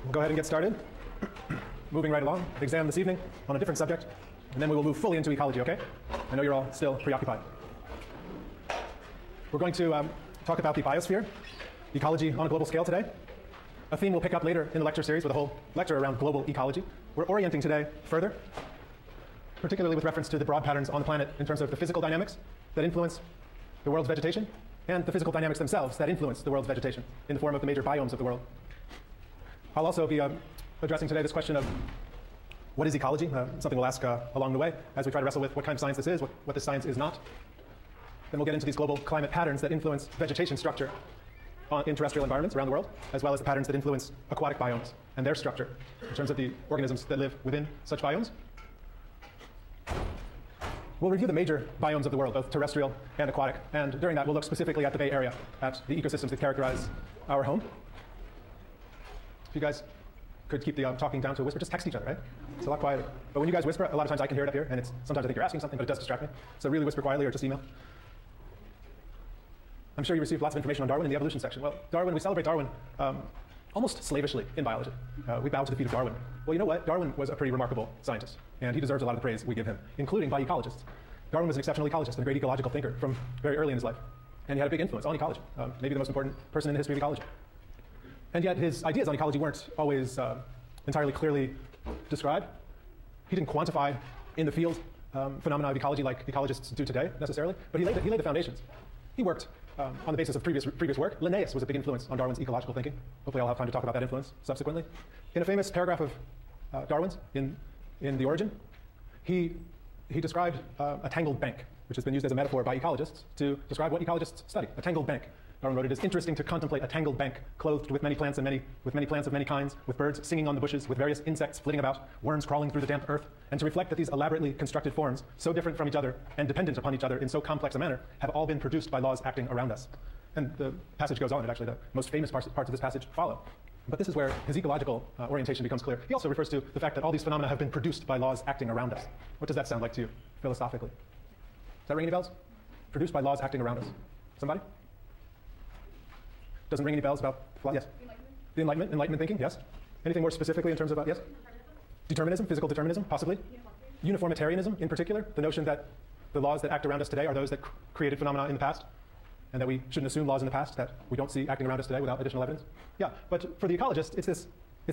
we'll go ahead and get started. Moving right along, the exam this evening on a different subject, and then we will move fully into ecology, okay? I know you're all still preoccupied. We're going to talk about the biosphere, ecology on a global scale today. A theme we'll pick up later in the lecture series with a whole lecture around global ecology. We're orienting today further, particularly with reference to the broad patterns on the planet in terms of the physical dynamics that influence the world's vegetation and the physical dynamics themselves that influence the world's vegetation in the form of the major biomes of the world. I'll also be addressing today this question of what is ecology, something we'll ask along the way as we try to wrestle with what kind of science this is, what this science is not. Then we'll get into these global climate patterns that influence vegetation structure in terrestrial environments around the world, as well as the patterns that influence aquatic biomes and their structure in terms of the organisms that live within such biomes. We'll review the major biomes of the world, both terrestrial and aquatic, and during that we'll look specifically at the Bay Area, at the ecosystems that characterize our home. If you guys could keep the talking down to a whisper, just text each other, right? It's a lot quieter. But when you guys whisper, a lot of times I can hear it up here, and sometimes I think you're asking something, but it does distract me. So really whisper quietly or just email. I'm sure you received lots of information on Darwin in the evolution section. Well, Darwin, we celebrate Darwin almost slavishly in biology. We bow to the feet of Darwin. Well, you know what? Darwin was a pretty remarkable scientist, and he deserves a lot of the praise we give him, including by ecologists. Darwin was an exceptional ecologist and a great ecological thinker from very early in his life, and he had a big influence on ecology, maybe the most important person in the history of ecology. And yet his ideas on ecology weren't always entirely clearly described. He didn't quantify in the field phenomena of ecology like ecologists do today, necessarily, but he laid the foundations. He worked on the basis of previous work. Linnaeus was a big influence on Darwin's ecological thinking. Hopefully I'll have time to talk about that influence subsequently. In a famous paragraph of Darwin's in The Origin, he described a tangled bank, which has been used as a metaphor by ecologists to describe what ecologists study, a tangled bank. Darwin wrote, "It is interesting to contemplate a tangled bank clothed with many plants with many plants of many kinds, with birds singing on the bushes, with various insects flitting about, worms crawling through the damp earth, and to reflect that these elaborately constructed forms, so different from each other and dependent upon each other in so complex a manner, have all been produced by laws acting around us." And the passage goes on, and actually the most famous parts of this passage follow. But this is where his ecological orientation becomes clear. He also refers to the fact that all these phenomena have been produced by laws acting around us. What does that sound like to you, philosophically? Does that ring any bells? Produced by laws acting around us. Somebody? Doesn't ring any bells about, yes? The Enlightenment thinking, yes. Anything more specifically in terms of, yes? Determinism, physical determinism, possibly. Uniformitarianism in particular, the notion that the laws that act around us today are those that created phenomena in the past, and that we shouldn't assume laws in the past that we don't see acting around us today without additional evidence. Yeah, but for the ecologist, it's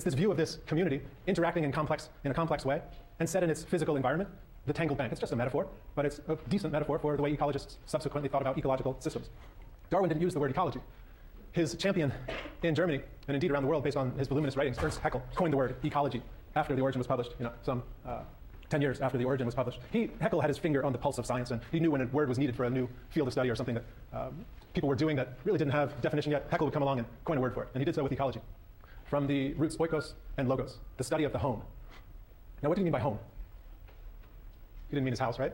this view of this community interacting in a complex way and set in its physical environment, the tangled bank. It's just a metaphor, but it's a decent metaphor for the way ecologists subsequently thought about ecological systems. Darwin didn't use the word ecology. His champion in Germany, and indeed around the world based on his voluminous writings, Ernst Haeckel, coined the word ecology after The Origin was published, some 10 years after The Origin was published. Haeckel had his finger on the pulse of science, and he knew when a word was needed for a new field of study or something that people were doing that really didn't have definition yet. Haeckel would come along and coin a word for it, and he did so with ecology. From the roots oikos and logos, the study of the home. Now, what do you mean by home? He didn't mean his house, right?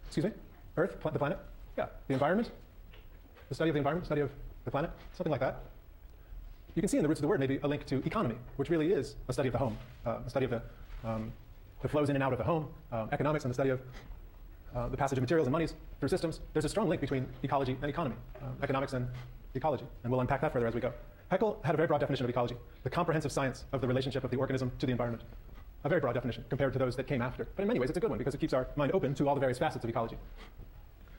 Excuse me? Earth, the planet? Yeah, the environment? The study of the environment, study of the planet, something like that. You can see in the roots of the word maybe a link to economy, which really is a study of the home, a study of the flows in and out of the home, economics, and the study of the passage of materials and monies through systems. There's a strong link between ecology and economy, economics and ecology, and we'll unpack that further as we go. Haeckel had a very broad definition of ecology, the comprehensive science of the relationship of the organism to the environment. A very broad definition compared to those that came after. But in many ways, it's a good one because it keeps our mind open to all the various facets of ecology.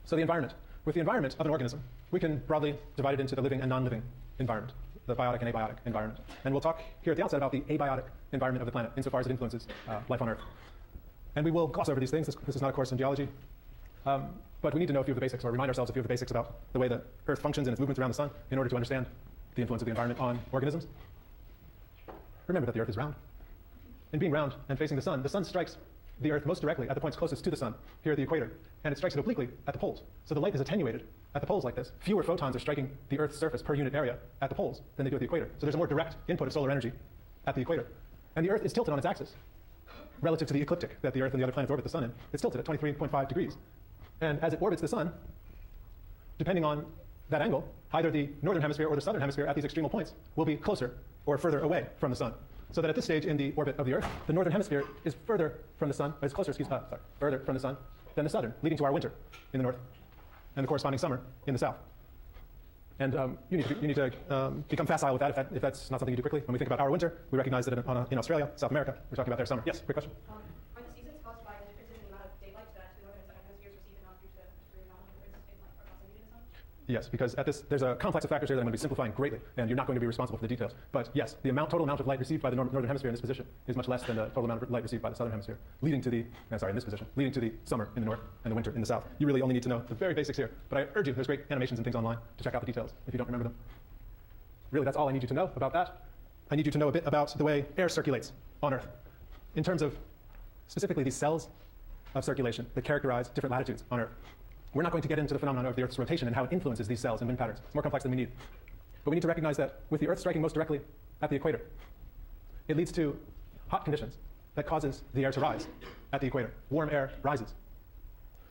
So the environment. With the environment of an organism, we can broadly divide it into the living and non-living environment, the biotic and abiotic environment. And we'll talk here at the outset about the abiotic environment of the planet, insofar as it influences life on Earth. And we will gloss over these things. This is not a course in geology. But we need to know a few of the basics, or remind ourselves a few of the basics about the way the Earth functions and its movements around the sun in order to understand the influence of the environment on organisms. Remember that the Earth is round. In being round and facing the sun strikes the Earth most directly at the points closest to the sun, here at the equator, and it strikes it obliquely at the poles. So the light is attenuated at the poles like this. Fewer photons are striking the Earth's surface per unit area at the poles than they do at the equator. So there's a more direct input of solar energy at the equator. And the Earth is tilted on its axis relative to the ecliptic that the Earth and the other planets orbit the sun in. It's tilted at 23.5 degrees. And as it orbits the sun, depending on that angle, either the northern hemisphere or the southern hemisphere at these extremal points will be closer or further away from the sun. So that at this stage in the orbit of the Earth, the northern hemisphere is further from the sun, further from the sun than the southern, leading to our winter in the north and the corresponding summer in the south. And you need to become facile with that if that's not something you do quickly. When we think about our winter, we recognize that in Australia, South America, we're talking about their summer. Yes, great question. Are the seasons caused by the difference in the amount of daylight that the northern and southern hemispheres receive and not due to phenomenal difference in light or proximity to the sun? Yes, because there's a complex of factors here that I'm going to be simplifying greatly, and you're not going to be responsible for the details. But yes, the total amount of light received by the northern hemisphere in this position is much less than the total amount of light received by the southern hemisphere, leading to the summer in the north and the winter in the south. You really only need to know the very basics here, but I urge you, there's great animations and things online to check out the details if you don't remember them. Really, that's all I need you to know about that. I need you to know a bit about the way air circulates on Earth in terms of specifically these cells of circulation that characterize different latitudes on Earth. We're not going to get into the phenomenon of the Earth's rotation and how it influences these cells and wind patterns. It's more complex than we need. But we need to recognize that with the Earth striking most directly at the equator, it leads to hot conditions that causes the air to rise at the equator. Warm air rises.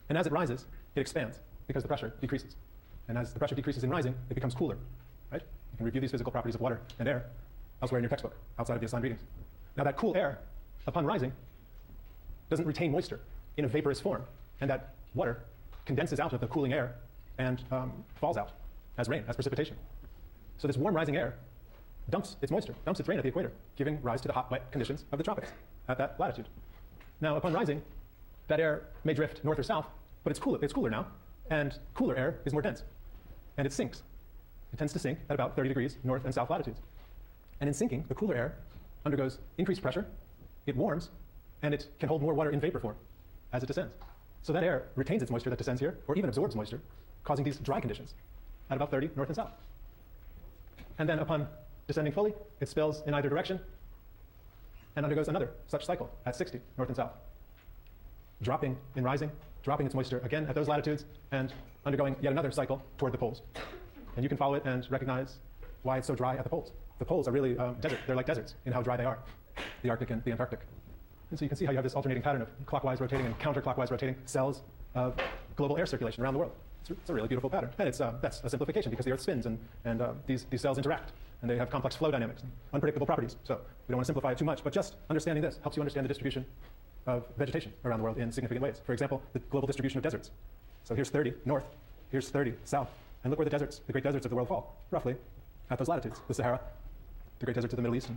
And as it rises, it expands because the pressure decreases. And as the pressure decreases in rising, it becomes cooler. Right? You can review these physical properties of water and air elsewhere in your textbook, outside of the assigned readings. Now that cool air, upon rising, doesn't retain moisture in a vaporous form, and that water condenses out of the cooling air and falls out as rain, as precipitation. So this warm rising air dumps its moisture, dumps its rain at the equator, giving rise to the hot, wet conditions of the tropics at that latitude. Now, upon rising, that air may drift north or south, but it's cooler now, and cooler air is more dense, and it sinks. It tends to sink at about 30 degrees north and south latitudes. And in sinking, the cooler air undergoes increased pressure, it warms, and it can hold more water in vapor form as it descends. So that air retains its moisture that descends here, or even absorbs moisture, causing these dry conditions at about 30 north and south. And then upon descending fully, it spills in either direction and undergoes another such cycle at 60 north and south, dropping in rising, dropping its moisture again at those latitudes, and undergoing yet another cycle toward the poles. And you can follow it and recognize why it's so dry at the poles. The poles are really desert. They're like deserts in how dry they are, the Arctic and the Antarctic. And so you can see how you have this alternating pattern of clockwise rotating and counterclockwise rotating cells of global air circulation around the world. It's a really beautiful pattern. And that's a simplification because the Earth spins and these cells interact. And they have complex flow dynamics and unpredictable properties. So we don't want to simplify it too much, but just understanding this helps you understand the distribution of vegetation around the world in significant ways. For example, the global distribution of deserts. So here's 30 north, here's 30 south. And look where the great deserts of the world fall, roughly at those latitudes. The Sahara, the great deserts of the Middle East,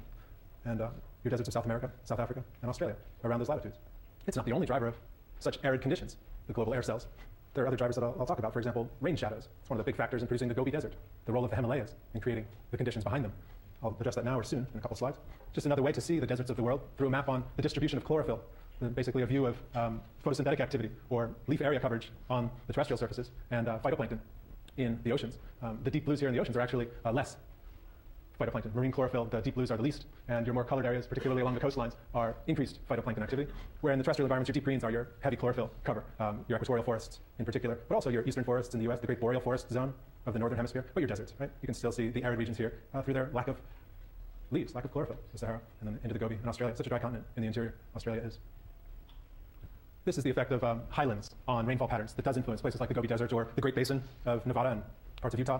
and your deserts of South America, South Africa, and Australia around those latitudes. It's not the only driver of such arid conditions, the global air cells. There are other drivers that I'll talk about. For example, rain shadows. It's one of the big factors in producing the Gobi Desert, the role of the Himalayas in creating the conditions behind them. I'll address that now or soon in a couple slides. Just another way to see the deserts of the world through a map on the distribution of chlorophyll, basically a view of photosynthetic activity or leaf area coverage on the terrestrial surfaces and phytoplankton in the oceans. The deep blues here in the oceans are actually less phytoplankton. Marine chlorophyll, the deep blues are the least, and your more colored areas, particularly along the coastlines, are increased phytoplankton activity, where in the terrestrial environments, your deep greens are your heavy chlorophyll cover, your equatorial forests in particular, but also your eastern forests in the US, the great boreal forest zone of the northern hemisphere, but your deserts, right? You can still see the arid regions here through their lack of leaves, lack of chlorophyll, the Sahara, and then into the Gobi in Australia. It's such a dry continent in the interior, Australia is. This is the effect of highlands on rainfall patterns that does influence places like the Gobi Desert or the Great Basin of Nevada and parts of Utah.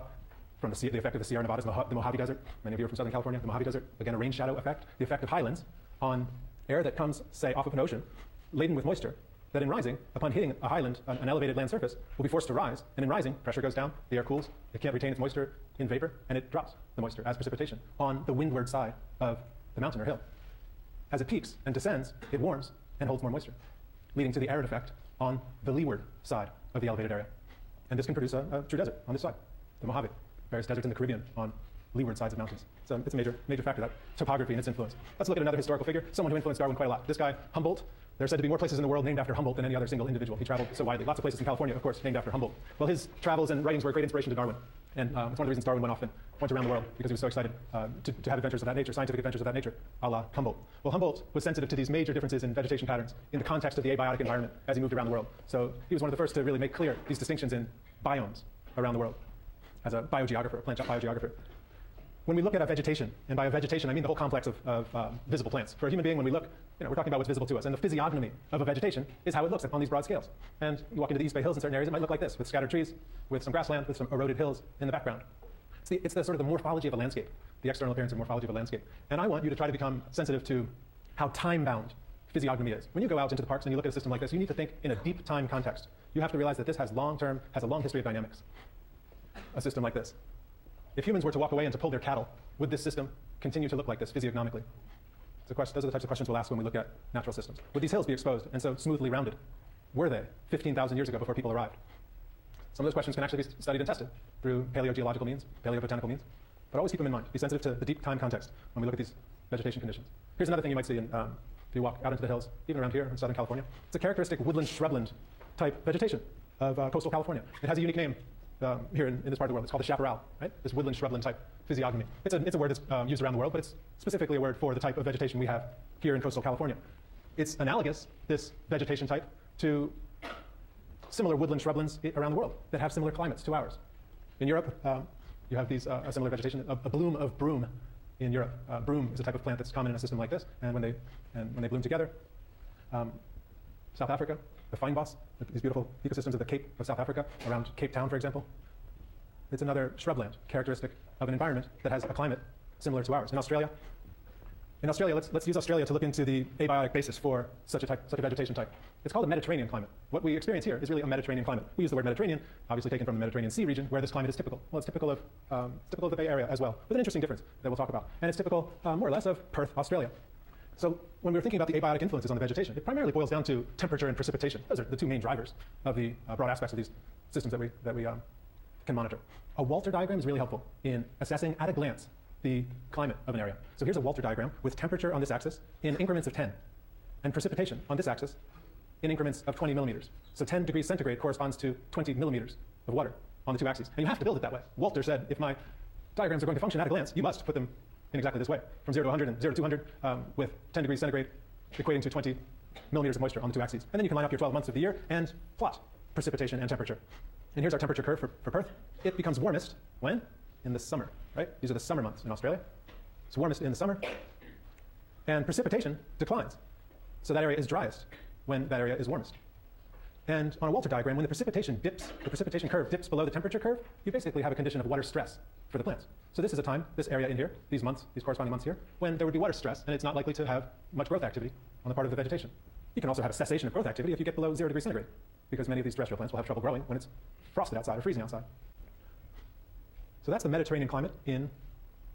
From the effect of the Sierra Nevadas, the Mojave Desert. Many of you are from Southern California. The Mojave Desert, again, a rain shadow effect. The effect of highlands on air that comes, say, off of an ocean, laden with moisture, that in rising, upon hitting a highland, an elevated land surface, will be forced to rise. And in rising, pressure goes down, the air cools, it can't retain its moisture in vapor, and it drops the moisture as precipitation on the windward side of the mountain or hill. As it peaks and descends, it warms and holds more moisture, leading to the arid effect on the leeward side of the elevated area. And this can produce a true desert on this side, the Mojave. Various deserts in the Caribbean on leeward sides of mountains. So it's a major factor, that topography and its influence. Let's look at another historical figure, someone who influenced Darwin quite a lot. This guy, Humboldt. There are said to be more places in the world named after Humboldt than any other single individual. He traveled so widely. Lots of places in California, of course, named after Humboldt. Well, his travels and writings were a great inspiration to Darwin. And it's one of the reasons Darwin went off and went around the world, because he was so excited to have adventures of that nature, scientific adventures of that nature, a la Humboldt. Well, Humboldt was sensitive to these major differences in vegetation patterns in the context of the abiotic environment as he moved around the world. So he was one of the first to really make clear these distinctions in biomes around the world as a biogeographer, a plant biogeographer. When we look at vegetation, and by vegetation I mean the whole complex of visible plants. For a human being, when we look, we're talking about what's visible to us, and the physiognomy of a vegetation is how it looks on these broad scales. And you walk into the East Bay Hills in certain areas, it might look like this, with scattered trees, with some grassland, with some eroded hills in the background. It's the sort of the morphology of a landscape, the external appearance and morphology of a landscape. And I want you to try to become sensitive to how time-bound physiognomy is. When you go out into the parks and you look at a system like this, you need to think in a deep time context. You have to realize that this has a long history of dynamics, a system like this. If humans were to walk away and to pull their cattle, would this system continue to look like this physiognomically? Those are the types of questions we'll ask when we look at natural systems. Would these hills be exposed and so smoothly rounded? Were they 15,000 years ago before people arrived? Some of those questions can actually be studied and tested through paleogeological means, paleobotanical means. But always keep them in mind. Be sensitive to the deep time context when we look at these vegetation conditions. Here's another thing you might see if you walk out into the hills, even around here in Southern California. It's a characteristic woodland, shrubland type vegetation of coastal California. It has a unique name here in this part of the world. It's called the chaparral, right? This woodland, shrubland type physiognomy. It's a word that's used around the world, but it's specifically a word for the type of vegetation we have here in coastal California. It's analogous, this vegetation type, to similar woodland shrublands around the world that have similar climates to ours. In Europe, you have these a similar vegetation, a bloom of broom in Europe. Broom is a type of plant that's common in a system like this, and when they bloom together, South Africa, the fynbos, these beautiful ecosystems of the Cape of South Africa, around Cape Town, for example, it's another shrubland characteristic of an environment that has a climate similar to ours. In Australia, let's use Australia to look into the abiotic basis for such a vegetation type. It's called a Mediterranean climate. What we experience here is really a Mediterranean climate. We use the word Mediterranean, obviously taken from the Mediterranean Sea region, where this climate is typical. Well, it's typical of the Bay Area as well, with an interesting difference that we'll talk about. And it's typical, more or less, of Perth, Australia. So when we're thinking about the abiotic influences on the vegetation, it primarily boils down to temperature and precipitation. Those are the two main drivers of the broad aspects of these systems that we can monitor. A Walter diagram is really helpful in assessing at a glance the climate of an area. So here's a Walter diagram with temperature on this axis in increments of 10, and precipitation on this axis in increments of 20 millimeters. So 10 degrees centigrade corresponds to 20 millimeters of water on the two axes. And you have to build it that way. Walter said, if my diagrams are going to function at a glance, you must put them in exactly this way, from 0 to 100 and 0 to 200, with 10 degrees centigrade equating to 20 millimeters of moisture on the two axes. And then you can line up your 12 months of the year and plot precipitation and temperature. And here's our temperature curve for Perth. It becomes warmest when? In the summer, right? These are the summer months in Australia. It's warmest in the summer. And precipitation declines. So that area is driest when that area is warmest. And on a Walter diagram, when the precipitation curve dips below the temperature curve, you basically have a condition of water stress for the plants. So this is a time, this area in here, these corresponding months here, when there would be water stress, and it's not likely to have much growth activity on the part of the vegetation. You can also have a cessation of growth activity if you get below 0 degrees centigrade, because many of these terrestrial plants will have trouble growing when it's frosted outside or freezing outside. So that's the Mediterranean climate in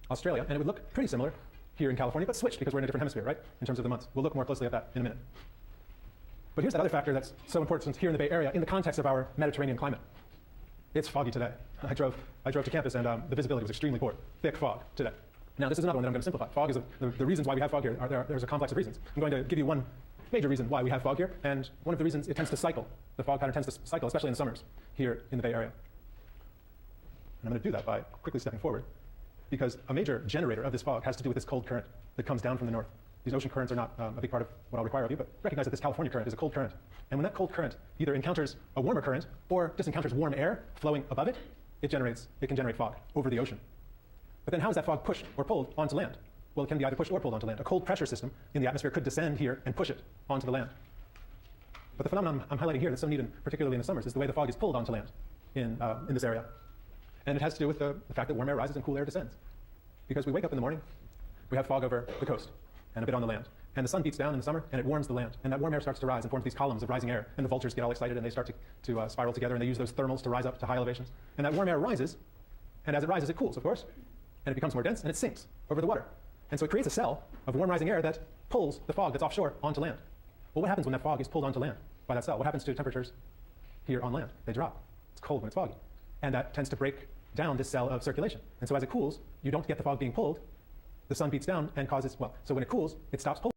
Australia, and it would look pretty similar here in California, but switched because we're in a different hemisphere, right, in terms of the months. We'll look more closely at that in a minute. But here's that other factor that's so important here in the Bay Area in the context of our Mediterranean climate. It's foggy today. I drove to campus, and the visibility was extremely poor. Thick fog today. Now, this is another one that I'm going to simplify. Fog is the reasons why we have fog here. There's a complex of reasons. I'm going to give you one major reason why we have fog here, and one of the reasons it tends to cycle. The fog pattern tends to cycle, especially in the summers here in the Bay Area. And I'm going to do that by quickly stepping forward, because a major generator of this fog has to do with this cold current that comes down from the north. These ocean currents are not a big part of what I'll require of you, but recognize that this California current is a cold current. And when that cold current either encounters a warmer current or just encounters warm air flowing above it, it can generate fog over the ocean. But then how is that fog pushed or pulled onto land? Well, it can be either pushed or pulled onto land. A cold pressure system in the atmosphere could descend here and push it onto the land. But the phenomenon I'm highlighting here that's so neat, particularly in the summers, is the way the fog is pulled onto land in this area. And it has to do with the fact that warm air rises and cool air descends. Because we wake up in the morning, we have fog over the coast and a bit on the land. And the sun beats down in the summer, and it warms the land. And that warm air starts to rise and forms these columns of rising air. And the vultures get all excited, and they start to spiral together, and they use those thermals to rise up to high elevations. And that warm air rises, and as it rises, it cools, of course. And it becomes more dense, and it sinks over the water. And so it creates a cell of warm rising air that pulls the fog that's offshore onto land. Well, what happens when that fog is pulled onto land by that cell? What happens to temperatures here on land? They drop. It's cold when it's foggy. And that tends to break down this cell of circulation. And so as it cools, you don't get the fog being pulled. The sun beats down and causes, so when it cools, it stops pulling.